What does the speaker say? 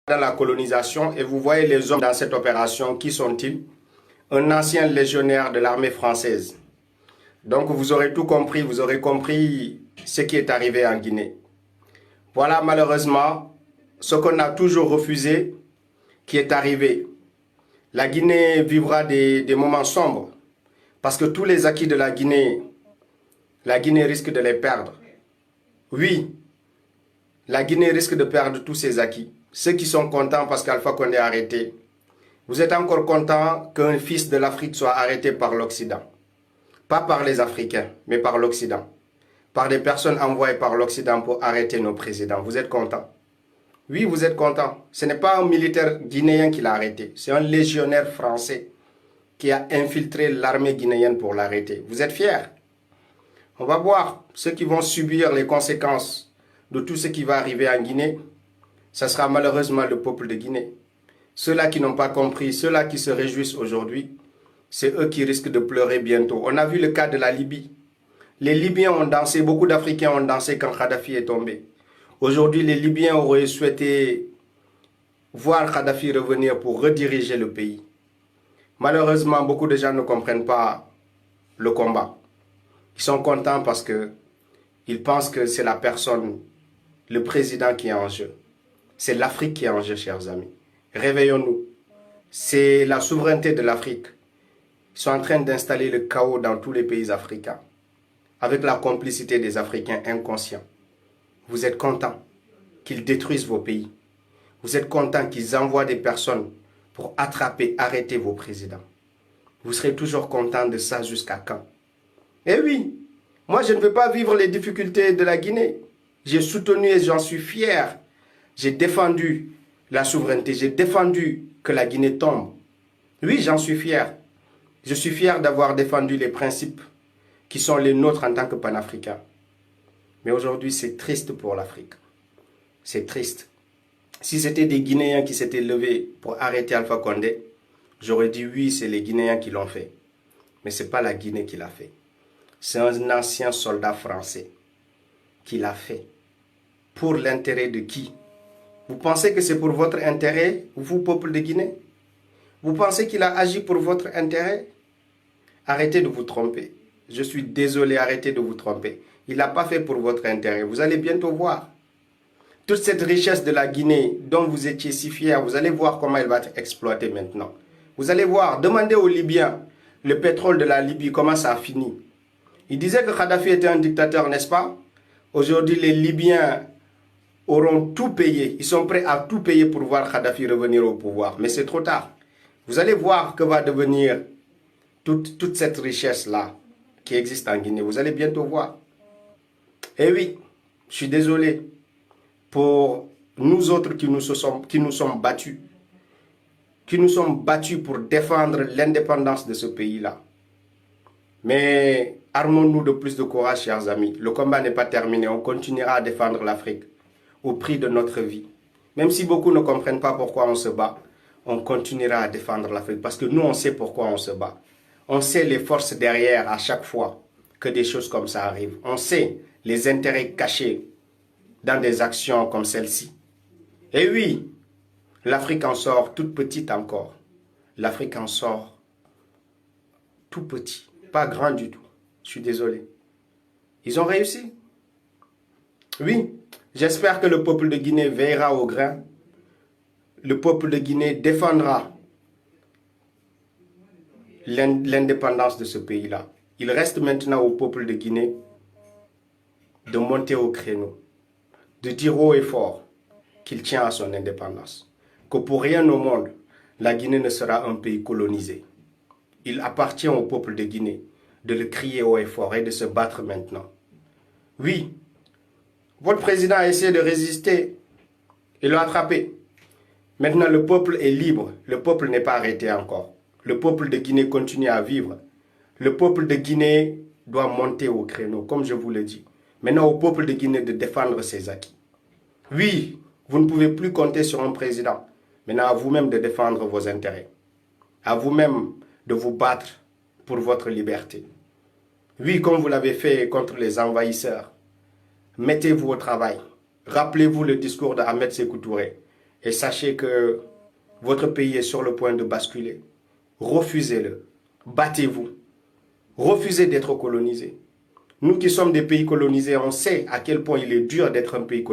dans la colonisation et vous voyez les hommes dans cette opération. Qui sont-ils? Un ancien légionnaire de l'armée française. Donc vous aurez tout compris, vous aurez compris ce qui est arrivé en Guinée. Voilà malheureusement ce qu'on a toujours refusé qui est arrivé. La Guinée vivra des moments sombres parce que tous les acquis de la Guinée risque de les perdre. Oui, la Guinée risque de perdre tous ses acquis. Ceux qui sont contents parce qu'Alpha Condé est arrêté, vous êtes encore contents qu'un fils de l'Afrique soit arrêté par l'Occident. Pas par les Africains, mais par l'Occident. Par des personnes envoyées par l'Occident pour arrêter nos présidents. Vous êtes contents? Oui, vous êtes contents. Ce n'est pas un militaire guinéen qui l'a arrêté. C'est un légionnaire français qui a infiltré l'armée guinéenne pour l'arrêter. Vous êtes fiers? On va voir ceux qui vont subir les conséquences de tout ce qui va arriver en Guinée. Ce sera malheureusement le peuple de Guinée. Ceux-là qui n'ont pas compris, ceux-là qui se réjouissent aujourd'hui, c'est eux qui risquent de pleurer bientôt. On a vu le cas de la Libye. Les Libyens ont dansé, beaucoup d'Africains ont dansé quand Kadhafi est tombé. Aujourd'hui, les Libyens auraient souhaité voir Kadhafi revenir pour rediriger le pays. Malheureusement, beaucoup de gens ne comprennent pas le combat. Ils sont contents parce qu'ils pensent que c'est la personne, le président qui est en jeu. C'est l'Afrique qui est en jeu, chers amis. Réveillons-nous. C'est la souveraineté de l'Afrique. Ils sont en train d'installer le chaos dans tous les pays africains, avec la complicité des Africains inconscients. Vous êtes contents qu'ils détruisent vos pays. Vous êtes contents qu'ils envoient des personnes pour attraper, arrêter vos présidents. Vous serez toujours contents de ça jusqu'à quand? Eh oui, moi je ne veux pas vivre les difficultés de la Guinée. J'ai soutenu et j'en suis fier. J'ai défendu la souveraineté, j'ai défendu que la Guinée tombe. Oui, j'en suis fier. Je suis fier d'avoir défendu les principes qui sont les nôtres en tant que panafricains. Mais aujourd'hui, c'est triste pour l'Afrique. C'est triste. Si c'était des Guinéens qui s'étaient levés pour arrêter Alpha Condé, j'aurais dit oui, c'est les Guinéens qui l'ont fait. Mais ce n'est pas la Guinée qui l'a fait. C'est un ancien soldat français qui l'a fait. Pour l'intérêt de qui? Vous pensez que c'est pour votre intérêt, vous, peuple de Guinée? Vous pensez qu'il a agi pour votre intérêt? Arrêtez de vous tromper. Je suis désolé, arrêtez de vous tromper. Il n'a pas fait pour votre intérêt. Vous allez bientôt voir. Toute cette richesse de la Guinée dont vous étiez si fiers, vous allez voir comment elle va être exploitée maintenant. Vous allez voir, demandez aux Libyens, le pétrole de la Libye, comment ça a fini. Ils disaient que Kadhafi était un dictateur, n'est-ce pas? Aujourd'hui, les Libyens auront tout payé. Ils sont prêts à tout payer pour voir Kadhafi revenir au pouvoir. Mais c'est trop tard. Vous allez voir que va devenir toute cette richesse-là qui existe en Guinée. Vous allez bientôt voir. Et oui, je suis désolé pour nous autres qui nous sommes battus. Qui nous sommes battus pour défendre l'indépendance de ce pays-là. Mais armons-nous de plus de courage, chers amis. Le combat n'est pas terminé. On continuera à défendre l'Afrique au prix de notre vie. Même si beaucoup ne comprennent pas pourquoi on se bat, on continuera à défendre l'Afrique. Parce que nous, on sait pourquoi on se bat. On sait les forces derrière à chaque fois que des choses comme ça arrivent. On sait les intérêts cachés dans des actions comme celle-ci. Et oui, l'Afrique en sort toute petite encore. L'Afrique en sort tout petit, pas grand du tout. Je suis désolé. Ils ont réussi. Oui, j'espère que le peuple de Guinée veillera au grain. Le peuple de Guinée défendra l'indépendance de ce pays-là. Il reste maintenant au peuple de Guinée de monter au créneau, de dire haut et fort qu'il tient à son indépendance, que pour rien au monde, la Guinée ne sera un pays colonisé. Il appartient au peuple de Guinée de le crier haut et fort et de se battre maintenant. Oui, votre président a essayé de résister, il l'a attrapé. Maintenant, le peuple est libre, le peuple n'est pas arrêté encore. Le peuple de Guinée continue à vivre. Le peuple de Guinée doit monter au créneau, comme je vous l'ai dit. Maintenant, au peuple de Guinée de défendre ses acquis. Oui, vous ne pouvez plus compter sur un président. Maintenant, à vous-même de défendre vos intérêts. À vous-même de vous battre pour votre liberté. Oui, comme vous l'avez fait contre les envahisseurs. Mettez-vous au travail. Rappelez-vous le discours d'Ahmed Sékou Touré. Et sachez que votre pays est sur le point de basculer. Refusez-le. Battez-vous. Refusez d'être colonisé. Nous qui sommes des pays colonisés, on sait à quel point il est dur d'être un pays colonisé.